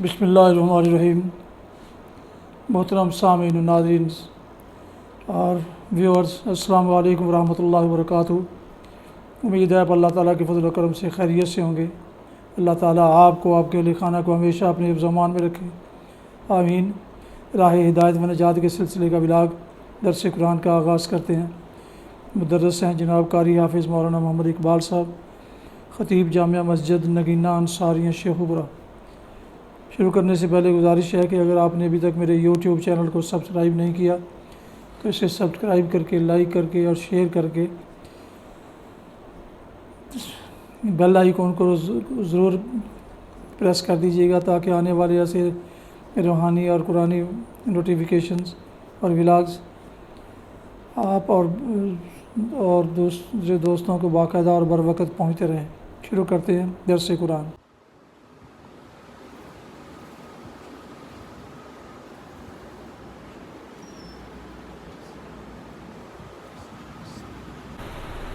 بسم اللہ الرحمن الرحیم۔ محترم سامعین و ناظرین اور ویورز، السلام علیکم ورحمۃ اللہ وبرکاتہ۔ امید ہے آپ اللہ تعالیٰ کے فضل و کرم سے خیریت سے ہوں گے۔ اللہ تعالیٰ آپ کو، آپ کے اہل خانہ کو ہمیشہ اپنے حفظ و امان میں رکھے، آمین۔ راہ ہدایت و نجات کے سلسلے کا ولاگ درس قرآن کا آغاز کرتے ہیں۔ مدرس ہیں جناب قاری حافظ مولانا محمد اقبال صاحب، خطیب جامعہ مسجد نگینہ انصاریہ شیخوپورہ۔ شروع کرنے سے پہلے گزارش ہے کہ اگر آپ نے ابھی تک میرے یوٹیوب چینل کو سبسکرائب نہیں کیا تو اسے سبسکرائب کر کے، لائک کر کے اور شیئر کر کے بیل آئیکن کو ضرور پریس کر دیجیے گا، تاکہ آنے والے ایسے روحانی اور قرآنی نوٹیفیکیشنز اور ولاگز آپ اور دوسرے دوستوں کو باقاعدہ اور بر وقت پہنچتے رہیں۔ شروع کرتے ہیں درس قرآن۔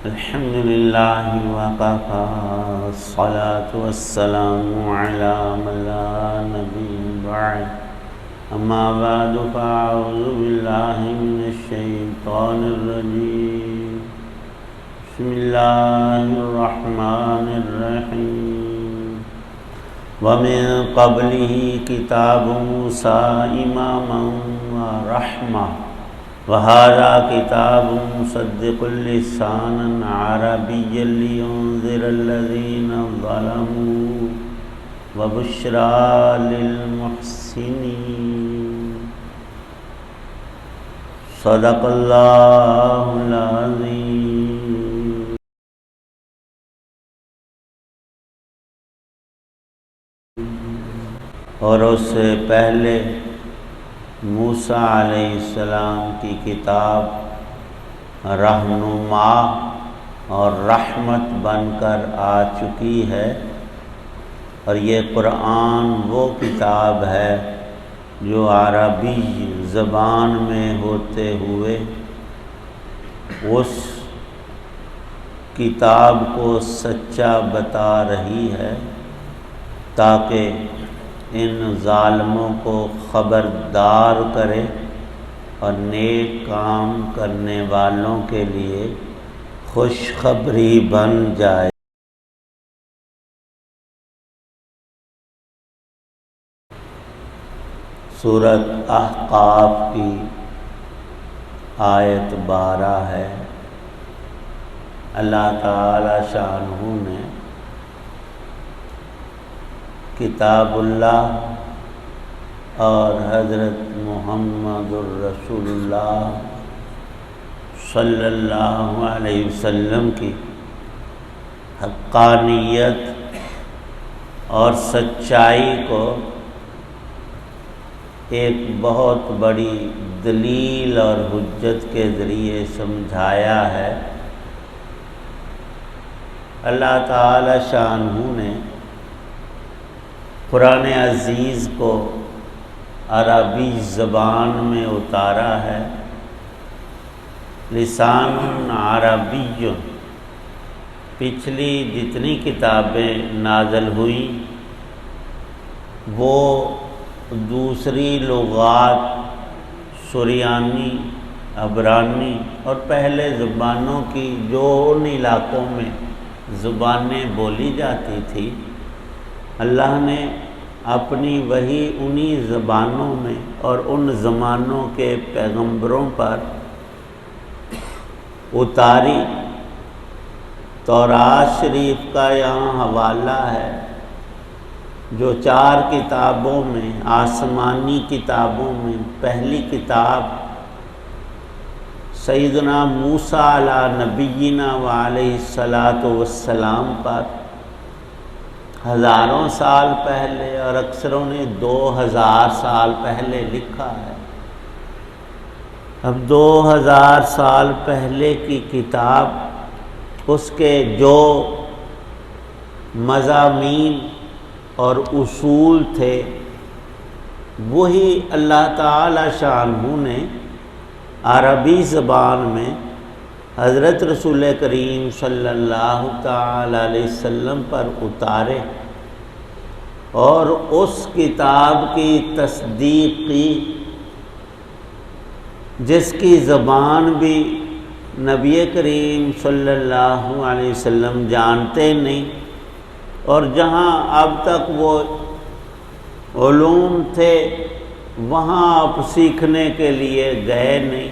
الحمد للہ وقفا الصلاة والسلام على من لا نبی بعد، اما بعد فاعوذ باللہ من الشیطان الرجیم، بسم اللہ الرحمن الرحیم۔ ومن قبلہ کتاب موسیٰ اماما ورحمہ وَهَذَا كِتَابٌ مُصَدِّقٌ لِسَانًا عَرَبِيًّا لِيُنذِرَ الَّذِينَ ظَلَمُوا وَبُشْرَى لِلْمُحْسِنِينَ۔ صدق اللہ العظیم۔ اور اس سے پہلے موسیٰ علیہ السلام کی کتاب رہنما اور رحمت بن کر آ چکی ہے، اور یہ قرآن وہ کتاب ہے جو عربی زبان میں ہوتے ہوئے اس کتاب کو سچا بتا رہی ہے، تاکہ ان ظالموں کو خبردار کرے اور نیک کام کرنے والوں کے لیے خوشخبری بن جائے۔ سورۃ احقاف کی آیت 12 ہے۔ اللہ تعالی شانہ نے کتاب اللہ اور حضرت محمد الرسول اللہ صلی اللہ علیہ وسلم کی حقانیت اور سچائی کو ایک بہت بڑی دلیل اور حجت کے ذریعے سمجھایا ہے۔ اللہ تعالی شانہ نے قرآن عزیز کو عربی زبان میں اتارا ہے، لسان عربی۔ پچھلی جتنی کتابیں نازل ہوئیں وہ دوسری لغات، سریانی، عبرانی اور پہلے زبانوں کی جو ان علاقوں میں زبانیں بولی جاتی تھی، اللہ نے اپنی وحی انہی زبانوں میں اور ان زمانوں کے پیغمبروں پر اتاری۔ تورات شریف کا یہاں حوالہ ہے، جو 4 کتابوں میں، آسمانی کتابوں میں پہلی کتاب سیدنا موسیٰ علی نبینا وعلیہ الصلاۃ والسلام پر ہزاروں سال پہلے اور اکثروں نے 2000 سال پہلے لکھا ہے۔ اب 2000 سال پہلے کی کتاب، اس کے جو مضامین اور اصول تھے وہی اللہ تعالی شانہ نے عربی زبان میں حضرت رسول کریم صلی اللہ تعالی علیہ وسلم پر اتارے، اور اس کتاب کی تصدیق کی جس کی زبان بھی نبی کریم صلی اللہ علیہ وسلم جانتے نہیں، اور جہاں اب تک وہ علوم تھے وہاں آپ سیکھنے کے لیے گئے نہیں،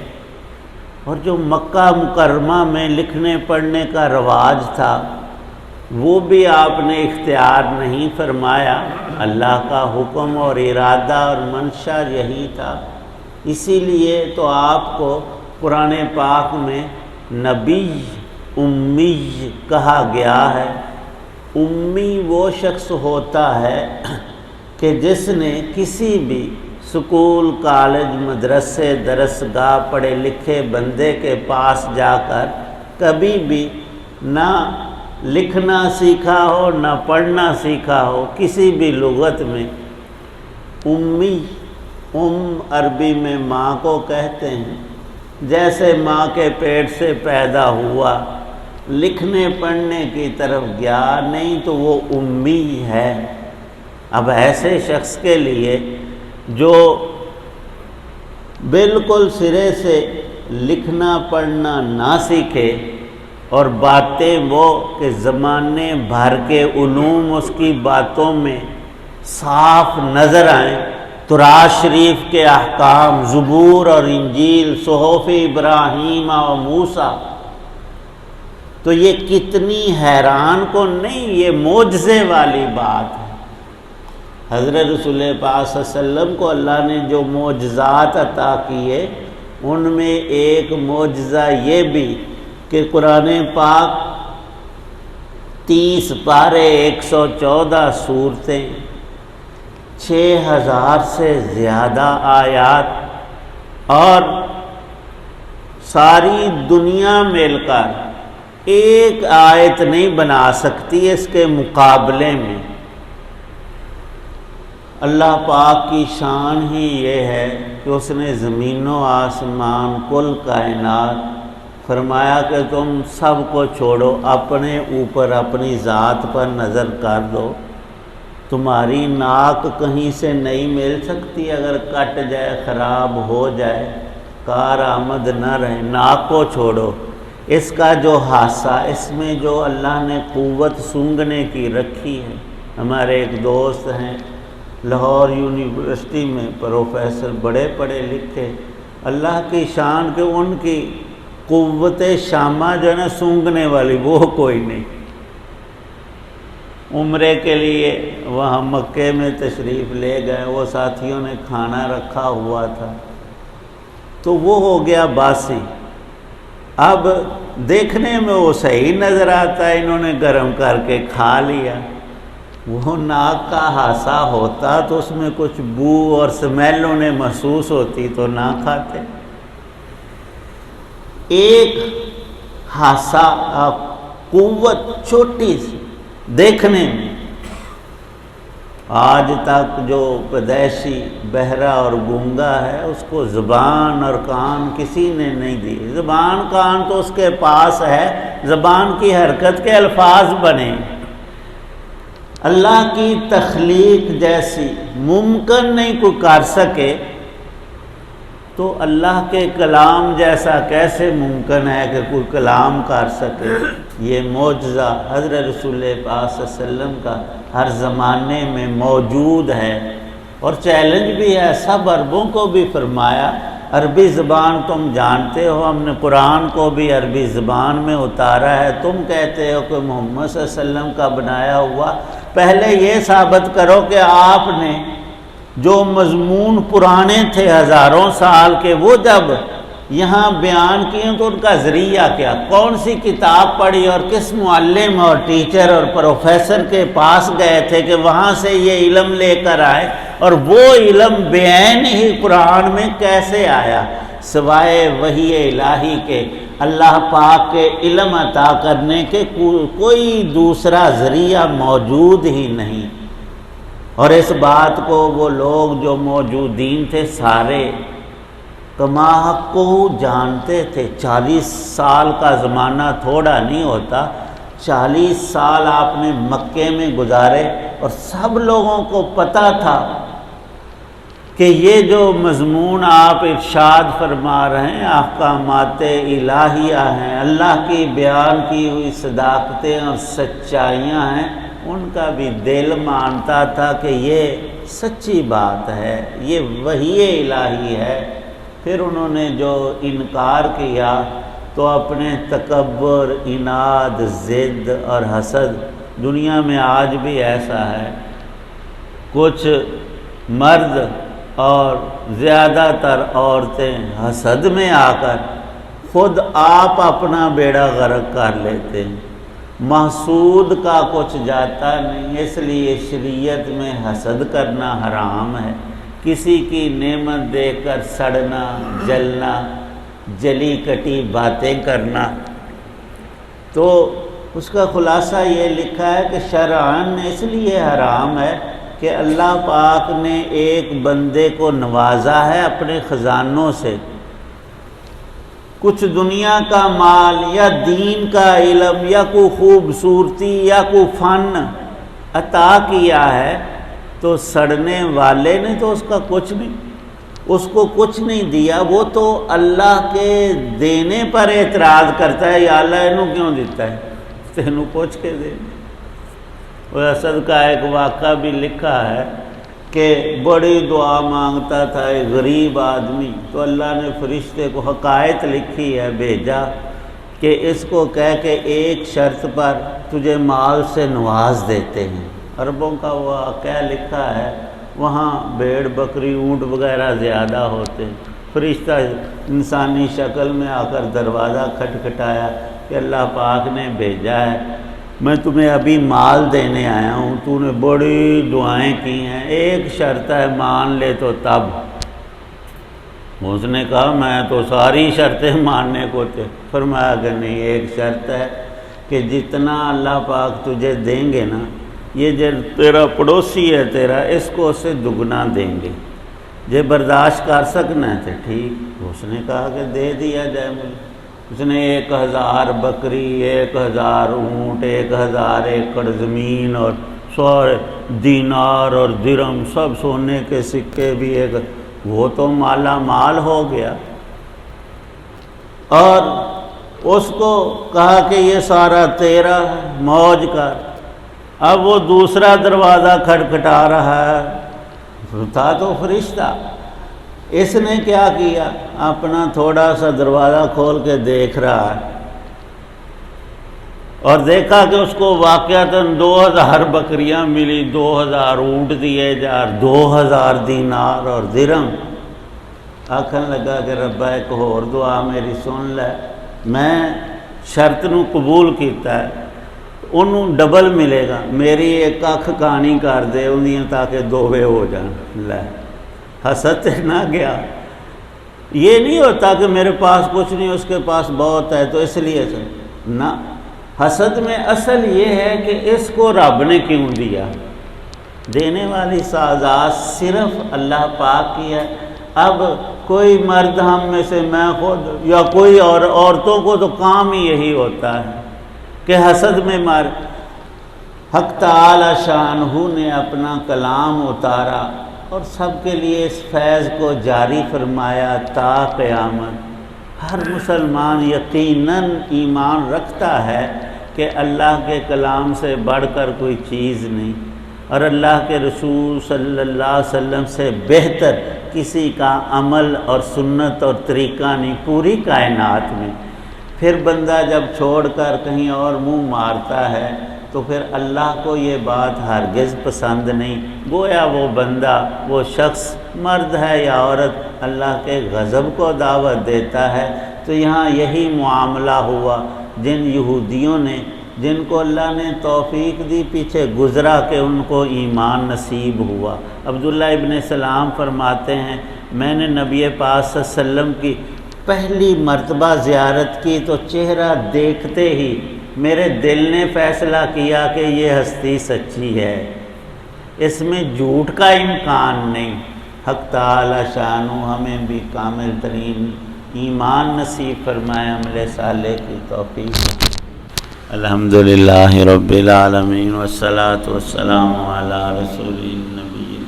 اور جو مکہ مکرمہ میں لکھنے پڑھنے کا رواج تھا وہ بھی آپ نے اختیار نہیں فرمایا۔ اللہ کا حکم اور ارادہ اور منشا یہی تھا، اسی لیے تو آپ کو قرآن پاک میں نبی امی کہا گیا ہے۔ امی وہ شخص ہوتا ہے کہ جس نے کسی بھی سکول، کالج، مدرسے، درسگاہ پڑھے لکھے بندے کے پاس جا کر کبھی بھی نہ لکھنا سیکھا ہو نہ پڑھنا سیکھا ہو، کسی بھی لغت میں امی، عربی میں ماں کو کہتے ہیں، جیسے ماں کے پیٹ سے پیدا ہوا لکھنے پڑھنے کی طرف گیا نہیں تو وہ امی ہے۔ اب ایسے شخص کے لیے جو بالکل سرے سے لکھنا پڑھنا نہ سیکھے اور باتیں وہ کہ زمانے بھر کے علوم اس کی باتوں میں صاف نظر آئیں، تورات شریف کے احکام، زبور اور انجیل، صحف ابراہیم و موسیٰ، تو یہ کتنی حیران کن نہیں، یہ معجزے والی بات ہے۔ حضرت رسول پاک صلی اللہ علیہ وسلم کو اللہ نے جو معجزات عطا کیے ان میں ایک معجزہ یہ بھی کہ قرآن پاک 30 پارے 114 سورتیں، 6000 سے زیادہ آیات، اور ساری دنیا مل کر ایک آیت نہیں بنا سکتی اس کے مقابلے میں۔ اللہ پاک کی شان ہی یہ ہے کہ اس نے زمین و آسمان کل کائنات فرمایا کہ تم سب کو چھوڑو، اپنے اوپر اپنی ذات پر نظر کر دو۔ تمہاری ناک کہیں سے نہیں مل سکتی، اگر کٹ جائے خراب ہو جائے کارآمد نہ رہے، ناک کو چھوڑو۔ اس کا جو حادثہ، اس میں جو اللہ نے قوت سونگھنے کی رکھی ہے۔ ہمارے ایک دوست ہیں لاہور یونیورسٹی میں پروفیسر، بڑے پڑھے لکھے، اللہ کی شان کہ ان کی قوت شامہ جو ہے نا سونگھنے والی وہ کوئی نہیں۔ عمرے کے لیے وہاں مکے میں تشریف لے گئے، وہ ساتھیوں نے کھانا رکھا ہوا تھا تو وہ ہو گیا باسی۔ اب دیکھنے میں وہ صحیح نظر آتا ہے، انہوں نے گرم کر کے کھا لیا۔ وہ ناک کا حادثہ ہوتا تو اس میں کچھ بو اور سمیل انہیں محسوس ہوتی تو نہ کھاتے۔ ایک حادثہ، قوت چھوٹی سی دیکھنے میں، آج تک جو پیدائشی بہرا اور گونگا ہے اس کو زبان اور کان کسی نے نہیں دی۔ زبان کان تو اس کے پاس ہے، زبان کی حرکت کے الفاظ بنے۔ اللہ کی تخلیق جیسی ممکن نہیں کوئی کر سکے تو اللہ کے کلام جیسا کیسے ممکن ہے کہ کوئی کلام کر سکے؟ یہ معجزہ حضرت رسول پاک صلی اللہ علیہ وسلم کا ہر زمانے میں موجود ہے، اور چیلنج بھی ہے سب عربوں کو بھی فرمایا۔ عربی زبان تم جانتے ہو، ہم نے قرآن کو بھی عربی زبان میں اتارا ہے، تم کہتے ہو کہ محمد صلی اللہ علیہ وسلم کا بنایا ہوا، پہلے یہ ثابت کرو کہ آپ نے جو مضمون پرانے تھے ہزاروں سال کے وہ جب یہاں بیان کیے تو ان کا ذریعہ کیا، کون سی کتاب پڑھی اور کس معلم اور ٹیچر اور پروفیسر کے پاس گئے تھے کہ وہاں سے یہ علم لے کر آئے، اور وہ علم بعین ہی قرآن میں کیسے آیا سوائے وحی الہی کے؟ اللہ پاک کے علم عطا کرنے کے کوئی دوسرا ذریعہ موجود ہی نہیں۔ اور اس بات کو وہ لوگ جو موجودین تھے سارے کما کو جانتے تھے۔ 40 سال کا زمانہ تھوڑا نہیں ہوتا، 40 سال آپ نے مکے میں گزارے اور سب لوگوں کو پتہ تھا کہ یہ جو مضمون آپ ارشاد فرما رہے ہیں احکامات الہیہ ہیں، اللہ کی بیان کی ہوئی صداقتیں اور سچائیاں ہیں، ان کا بھی دل مانتا تھا کہ یہ سچی بات ہے، یہ وحی الہی ہے۔ پھر انہوں نے جو انکار کیا تو اپنے تکبر، عناد، ضد اور حسد، دنیا میں آج بھی ایسا ہے، کچھ مرد اور زیادہ تر عورتیں حسد میں آ کر خود آپ اپنا بیڑا غرق کر لیتے ہیں، محسود کا کچھ جاتا نہیں، اس لیے شریعت میں حسد کرنا حرام ہے، کسی کی نعمت دیکھ کر سڑنا، جلنا، جلی کٹی باتیں کرنا۔ تو اس کا خلاصہ یہ لکھا ہے کہ شرعاً اس لیے حرام ہے کہ اللہ پاک نے ایک بندے کو نوازا ہے اپنے خزانوں سے، کچھ دنیا کا مال یا دین کا علم یا کوئی خوبصورتی یا کوئی فن عطا کیا ہے، تو سڑنے والے نے تو اس کا کچھ نہیں، اس کو کچھ نہیں دیا، وہ تو اللہ کے دینے پر اعتراض کرتا ہے، یا اللہ انہوں کیوں دیتا ہے، تینوں پوچھ کے دے۔ وہ اسد کا ایک واقعہ بھی لکھا ہے کہ بڑی دعا مانگتا تھا ایک غریب آدمی، تو اللہ نے فرشتے کو حکایت لکھی ہے بھیجا کہ اس کو کہہ کہ ایک شرط پر تجھے مال سے نواز دیتے ہیں۔ عربوں کا وہ واقعہ لکھا ہے، وہاں بھیڑ بکری اونٹ وغیرہ زیادہ ہوتے ہیں، فرشتہ انسانی شکل میں آ کر دروازہ کھٹکھٹایا کہ اللہ پاک نے بھیجا ہے، میں تمہیں ابھی مال دینے آیا ہوں، تو نے بڑی دعائیں کی ہیں، ایک شرط ہے مان لے تو تب۔ اس نے کہا میں تو ساری شرطیں ماننے کو تھے، فرمایا کہ نہیں، ایک شرط ہے کہ جتنا اللہ پاک تجھے دیں گے نا، یہ جو تیرا پڑوسی ہے تیرا، اس کو اسے دگنا دیں گے، یہ برداشت کر سکنا ہے تو ٹھیک۔ اس نے کہا کہ دے دیا جائے مجھے۔ اس نے 1000 بکری، 1000 اونٹ، 1000 ایکڑ زمین اور سارے دینار اور درہم، سب سونے کے سکے بھی، ایک وہ تو مالا مال ہو گیا، اور اس کو کہا کہ یہ سارا تیرا ہے، موج کر۔ اب وہ دوسرا دروازہ کھٹکھٹا رہا ہے، تھا تو فرشتہ، اس نے کیا کیا، اپنا تھوڑا سا دروازہ کھول کے دیکھ رہا ہے، اور دیکھا کہ اس کو واقعتاً 2000 بکریاں ملی، 2000 اونٹ دیے جا، 2000 دینار اور درہم۔ آکھن لگا کہ ربا ایک اور دعا میری سن لے، میں شرط نو قبول کیتا ہے، انہوں ڈبل ملے گا، میری ایک اکھ کہانی کر دے انہیں تاکہ دووے ہو جان۔ لے حسد نہ گیا، یہ نہیں ہوتا کہ میرے پاس کچھ نہیں اس کے پاس بہت ہے تو اس لیے سے نہ، حسد میں اصل یہ ہے کہ اس کو رب نے کیوں دیا، دینے والی سازات صرف اللہ پاک کی ہے۔ اب کوئی مرد ہم میں سے، میں خود یا کوئی اور، عورتوں کو تو کام ہی یہی ہوتا ہے کہ حسد میں مر۔ حق تعالی شانہ نے اپنا کلام اتارا اور سب کے لیے اس فیض کو جاری فرمایا تا قیامت۔ ہر مسلمان یقیناً ایمان رکھتا ہے کہ اللہ کے کلام سے بڑھ کر کوئی چیز نہیں، اور اللہ کے رسول صلی اللہ علیہ وسلم سے بہتر کسی کا عمل اور سنت اور طریقہ نہیں پوری کائنات میں۔ پھر بندہ جب چھوڑ کر کہیں اور منہ مارتا ہے تو پھر اللہ کو یہ بات ہرگز پسند نہیں، گویا وہ بندہ، وہ شخص مرد ہے یا عورت، اللہ کے غضب کو دعوت دیتا ہے۔ تو یہاں یہی معاملہ ہوا، جن یہودیوں نے، جن کو اللہ نے توفیق دی، پیچھے گزرا کہ ان کو ایمان نصیب ہوا۔ عبداللہ ابن سلام فرماتے ہیں میں نے نبی پاک صلی اللہ علیہ وسلم کی پہلی مرتبہ زیارت کی تو چہرہ دیکھتے ہی میرے دل نے فیصلہ کیا کہ یہ ہستی سچی ہے، اس میں جھوٹ کا امکان نہیں۔ حق تعالی شانہ ہمیں بھی کامل ترین ایمان نصیب فرمائے، عمل صالح کی توفیق۔ الحمدللہ رب العالمین والصلاة والسلام علی رسول النبی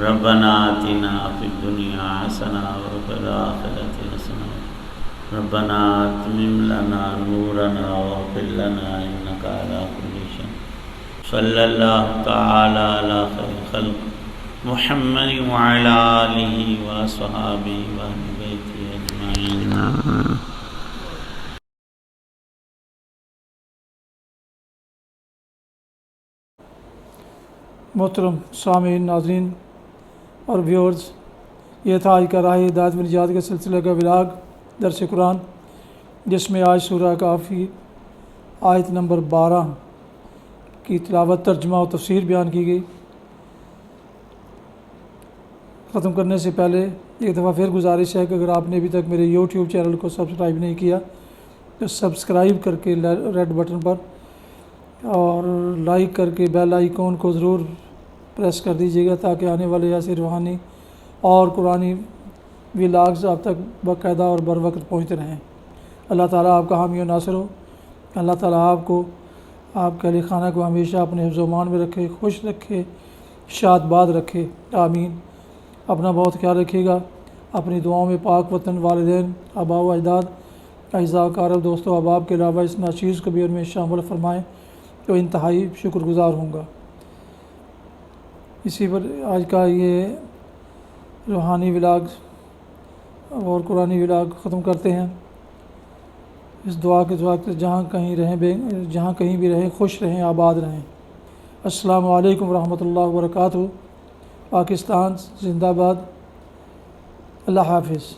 ربنا آتنا فی الدنیا حسنہ وفی الآخرۃ حسنہ ربنا اتمم لنا نورنا واغفر لنا انک علی کل شیء صلی اللہ تعالی علی خیر خلق محمد وعلی آلہ وصحابہ واہل بیتہ اجمعین. محترم سامعین، ناظرین اور ویورز، یہ تھا آج کا راہ ہدایت و نجات کے سلسلے کا ولاگ درس قرآن، جس میں آج سورہ کہف کی آیت نمبر 12 کی تلاوت، ترجمہ و تفسیر بیان کی گئی. ختم کرنے سے پہلے ایک دفعہ پھر گزارش ہے کہ اگر آپ نے ابھی تک میرے یوٹیوب چینل کو سبسکرائب نہیں کیا تو سبسکرائب کر کے ریڈ بٹن پر اور لائک کر کے بیل آئیکن کو ضرور پریس کر دیجیے گا تاکہ آنے والے ایسے روحانی اور قرآنی ولاگز آپ تک باقاعدہ اور بر وقت پہنچتے رہیں. اللہ تعالیٰ آپ کا حامی و ناصر ہو. اللہ تعالیٰ آپ کو، آپ کے اہل خانہ کو ہمیشہ اپنے حفظ و امان میں رکھے، خوش رکھے، شاد باد رکھے. آمین. اپنا بہت خیال رکھیے گا. اپنی دعاؤں میں پاک وطن، والدین، آباء و اجداد، اعزاء و اقارب، دوست و احباب کے علاوہ اس ناچیز کو بھی ان میں شامل فرمائیں تو انتہائی شکر گزار ہوں گا. اسی پر آج کا یہ روحانی ولاگ اور قرآنی ولاگ ختم کرتے ہیں. اس دعا کے جہاں کہیں بھی رہیں خوش رہیں، آباد رہیں. السلام علیکم ورحمۃ اللہ وبرکاتہ. پاکستان زندہ باد. اللہ حافظ.